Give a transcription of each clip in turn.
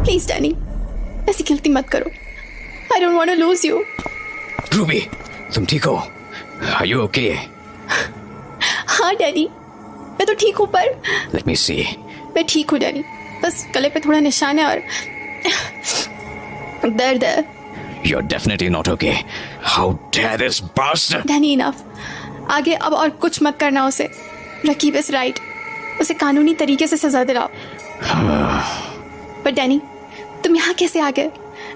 Please Danny, ऐसी गलती मत करो। I don't want to lose you. Ruby, तुम ठीक हो? Are you okay? हाँ डैनी, मैं तो ठीक हूँ, पर Let me see. मैं ठीक हूँ डैनी, बस गले पे थोड़ा निशान है और दर्द है। You're definitely not okay. How dare this bastard? Danny enough, आगे अब और कुछ मत करना उसे। रकीब इज राइट, उसे कानूनी तरीके से सजा दिलाओ। पर डैनी, तुम यहाँ कैसे आ गए?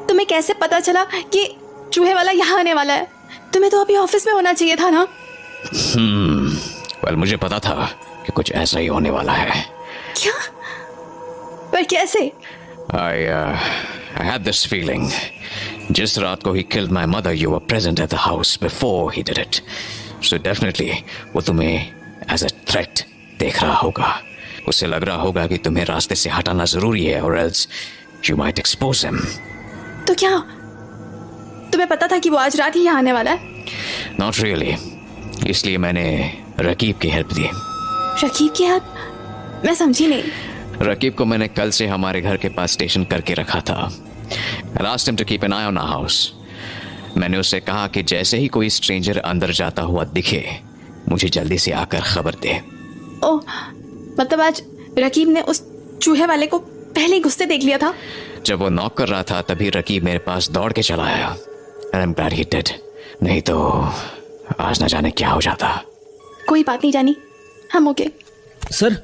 तुम्हें कैसे पता चला कि चूहे वाला यहाँ आने वाला है? तुम्हें तो अभी ऑफिस में होना चाहिए था ना। Well, मुझे पता था कि कुछ ऐसा ही होने वाला है। क्या? पर कैसे? I had this feeling. जिस रात को he killed my mother, you were present at the house before he did it. So definitely वो तुम्हें as a threat देख रहा होगा। उसे लग रहा होगा कि तुम्हें रास्ते से हटाना जरूरी है, or else you might expose him. तो क्या तुम्हें पता था कि वो आज रात ही यहाँ आने वाला है? Not really. इसलिए मैंने रकीब की हेल्प दी। रकीब की हेल्प? मैं समझी नहीं। रकीब को मैंने कल से हमारे घर के पास स्टेशन करके रखा था। I asked him to keep an eye on our house. मैंने उससे कहा कि जैसे ही कोई स्ट्रेंजर अंदर जाता हुआ दिखे, मुझे जल्दी से आकर खबर दे। ओह, मतलब आज रकीब ने उस चूहे वाले को पहले ही घुसते देख लिया था? जब वो नॉक कर रहा था तभी रकीब मेरे पास दौड़ के चला आया। And I'm glad he did. नहीं तो आज न जाने क्या हो जाता। कोई बात नहीं जानी, हम ओके। सर,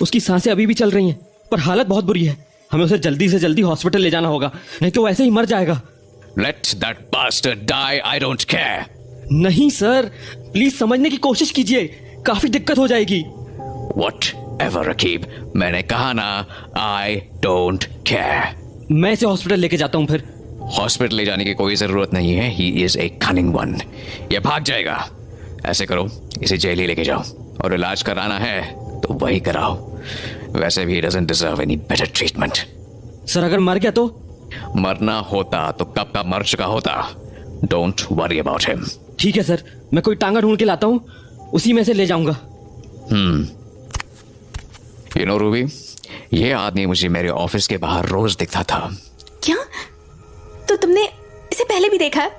उसकी सांसें अभी भी चल रही हैं, पर हालत बहुत बुरी है। हमें उसे जल्दी से जल्दी हॉस्पिटल ले जाना होगा, नहीं तो वैसे ही मर जाएगा। Let that bastard die. I don't care. नहीं सर, प्लीज समझने की कोशिश कीजिए, काफी दिक्कत हो जाएगी। Whatever, रकीब, मैंने कहा ना, I don't care. मैं इसे हॉस्पिटल लेके जाता हूँ फिर। हॉस्पिटल ले जाने की कोई जरूरत नहीं है। He is a cunning one. ये भाग जाएगा। ऐसे करो, इसे जेल ही लेके जाओ, और इलाज कराना है तो वही कराओ। वैसे भी he doesn't deserve any better treatment. Sir, अगर मर गया तो? मरना होता तो कब का मर चुका होता। Don't worry about him. ठीक है सर, मैं कोई टांगा ढूंढ के लाता हूँ, उसी में से ले जाऊंगा। You know, रूबी, ये आदमी मुझे मेरे ऑफिस के बाहर रोज दिखता था। क्या? तो तुमने इसे पहले भी देखा है?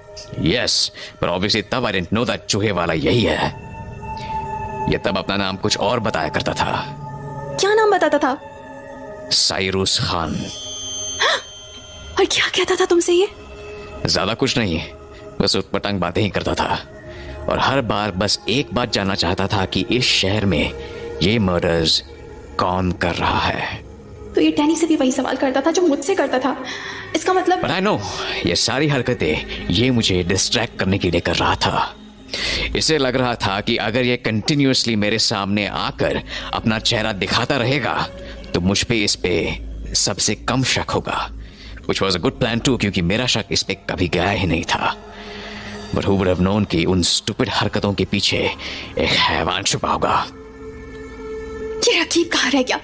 Yes, but obviously तब I didn't know that चूहे वाला यही है। ये तब अपना नाम कुछ और बताया करता था। क्या नाम बताता था? साइरुस खान। और क्या कहता था तुमसे ये? ज्यादा कुछ नहीं, बस उटपटांग बातें ही करता था, और हर बार बस एक बात जानना चाहता था कि इस शहर में ये मर्डर्स कौन कर रहा है। तो ये डैनी से भी वही सवाल करता था जो मुझसे करता था। इसका मतलब? But I know, ये सारी हरकतें ये मुझे डिस्ट्रैक्ट करने के लिए कर रहा था। इसे लग रहा था कि अगर ये कंटिन्यूअसली मेरे सामने आकर अपना चेहरा दिखाता रहेगा तो मुझ पे इस पे सबसे कम शक होगा, which was a good plan too, क्योंकि मेरा शक इस पे कभी गया ही नहीं था। But who would have known कि उन स्टूपिड हरकतों के पीछे एक हैवान छुपा होगा। ये रकीब कहाँ रह गया?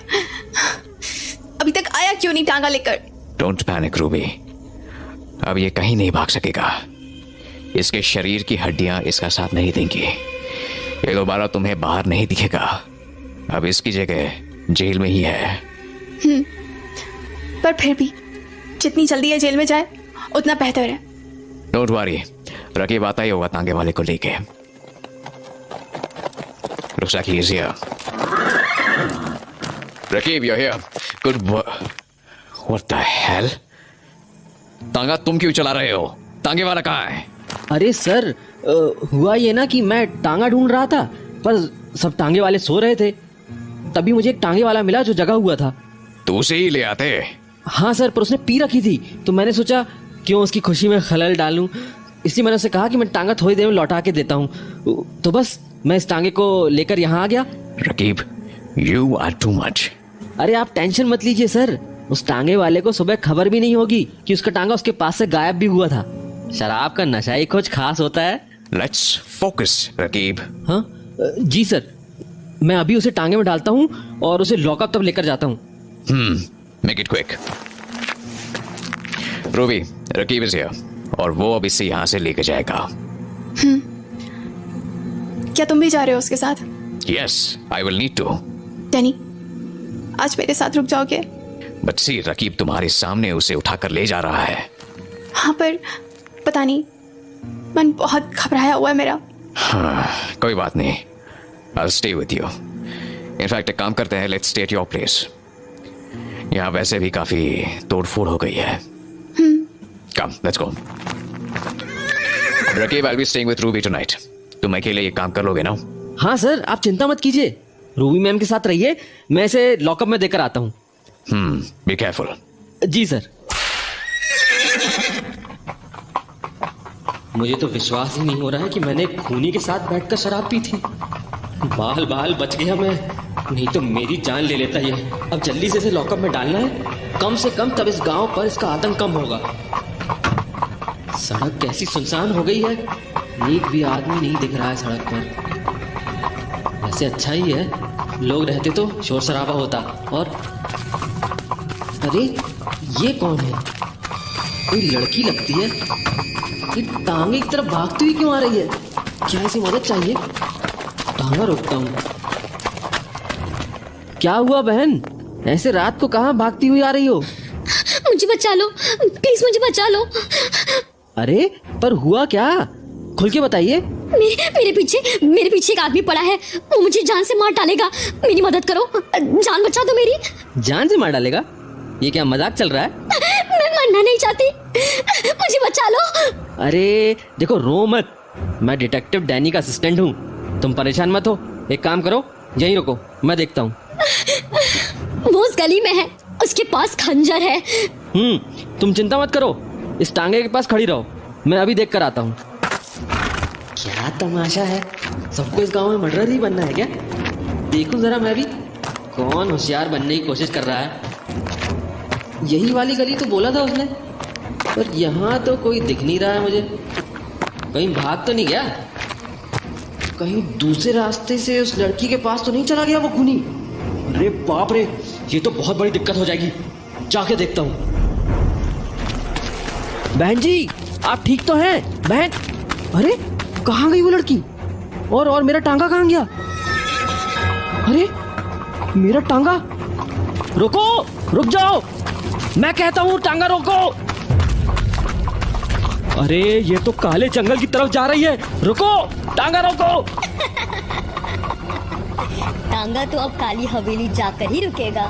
अभी तक आया क्यों नहीं टांगा लेकर? Don't panic, रूबी, अब ये कहीं नहीं भाग सकेगा। इसके शरीर की हड्डियां इसका साथ नहीं देंगी। ये दोबारा तुम्हें बाहर नहीं दिखेगा। अब इसकी जगह जेल में ही है। पर फिर भी जितनी जल्दी ये जेल में जाए उतना बेहतर है। डोंट वरी, रकीब आता ही होगा तांगे वाले को लेके। Looks like he is here. Raqib, you're here. Good work. What the hell? तांगा तुम क्यों चला रहे हो? तांगे वाला कहाँ है? अरे सर, हुआ ये ना कि मैं टांगा ढूंढ रहा था, पर सब टांगे वाले सो रहे थे। तभी मुझे एक टांगे वाला मिला जो जगा हुआ था। तो उसे ही ले आते। हाँ सर, पर उसने पी रखी थी, तो मैंने सोचा क्यों उसकी खुशी में खलल डालूं, इसलिए मैंने उसे कहा कि मैं टांगा थोड़ी देर में लौटा के देता हूँ। तो बस मैं इस टांगे को लेकर यहाँ आ गया। Raqib, you are too much. अरे आप टेंशन मत लीजिए सर, उस टांगे वाले को सुबह खबर भी नहीं होगी कि उसका टांगा उसके पास से गायब भी हुआ था। शराब का नशा ही कुछ खास होता है। Let's focus, Raqib. हाँ जी सर, मैं अभी उसे टांगे में डालता हूँ और उसे लॉकअप तब लेकर जाता हूँ। Make it quick. Ruby, Raqib is here, और वो अब इसे यहाँ से लेकर जाएगा। क्या तुम भी जा रहे हो उसके साथ? Yes, I will need to. Danny, आज मेरे साथ रुक जाओगे? बट सी रकीब तुम्हारे सामने उसे उठाकर ले जा रहा है। हाँ पर पता नहीं, मन बहुत घबराया हुआ है मेरा। हाँ, कोई बात नहीं, I'll stay with you. In fact एक काम करते हैं, let's stay at your place. यहाँ वैसे भी काफी तोड़फोड़ हो गई है। Come, let's go. Raqib, I'll be staying with Ruby tonight. तुम अकेले ये काम कर लोगे ना? हाँ सर, आप चिंता मत कीजिए, रूबी मैम के साथ रहिए, मैं इसे लॉकअप में देकर आता हूँ। Be careful. जी सर। मुझे तो विश्वास ही नहीं हो रहा है कि मैंने खूनी के साथ बैठकर शराब पी थी। बाल बाल बच गया मैं, नहीं तो मेरी जान ले लेता ये। अब जल्दी से इसे लॉकअप में डालना है, कम से कम तब इस गांव पर इसका आतंक कम होगा। सड़क कैसी सुनसान हो गई है, एक भी आदमी नहीं दिख रहा है सड़क पर। वैसे अच्छा ही है, लोग रहते तो शोर शराबा होता। और अरे ये कौन है? कोई लड़की लगती है, ये टांगे की तरफ भागती हुई क्यों आ रही है? क्या इसे मदद चाहिए? टांगा रोकता हूँ। क्या हुआ बहन, ऐसे रात को कहाँ भागती हुई आ रही हो? मुझे बचा लो प्लीज, मुझे बचा लो। अरे पर हुआ क्या, खुल के बताइए। मेरे पीछे एक आदमी पड़ा है, वो मुझे जान से मार डालेगा, मेरी मदद करो, जान बचा दो मेरी। जान से मार डालेगा? ये क्या मजाक चल रहा है? मैं मरना नहीं चाहती, मुझे बचा लो। अरे देखो, रो मत, मैं डिटेक्टिव डैनी का असिस्टेंट हूँ, तुम परेशान मत हो। एक काम करो, यहीं रुको, मैं देखता हूँ। वो उस गली में है, उसके पास खंजर है। तुम चिंता मत करो, इस टांगे के पास खड़ी रहो, मैं अभी देख कर आता हूँ। क्या तमाशा है, सबको इस गांव में मर्डर ही बनना है क्या? देखूं जरा मैं भी, कौन होशियार बनने की कोशिश कर रहा है। यही वाली गली तो बोला था उसने, पर यहाँ तो कोई दिख नहीं रहा है मुझे। कहीं भाग तो नहीं गया? कहीं दूसरे रास्ते से उस लड़की के पास तो नहीं चला गया वो खूनी? अरे बाप रे, ये तो बहुत बड़ी दिक्कत हो जाएगी, जाके देखता हूँ। बहन जी, आप ठीक तो हैं? बहन, अरे कहाँ गई वो लड़की? और मेरा टांगा कहाँ गया? अरे मेरा टांगा, रुको, रुक जाओ, मैं कहता हूँ टांगा रोको। अरे ये तो काले जंगल की तरफ जा रही है, रुको, टांगा रोको। टांगा तो अब काली हवेली जाकर ही रुकेगा।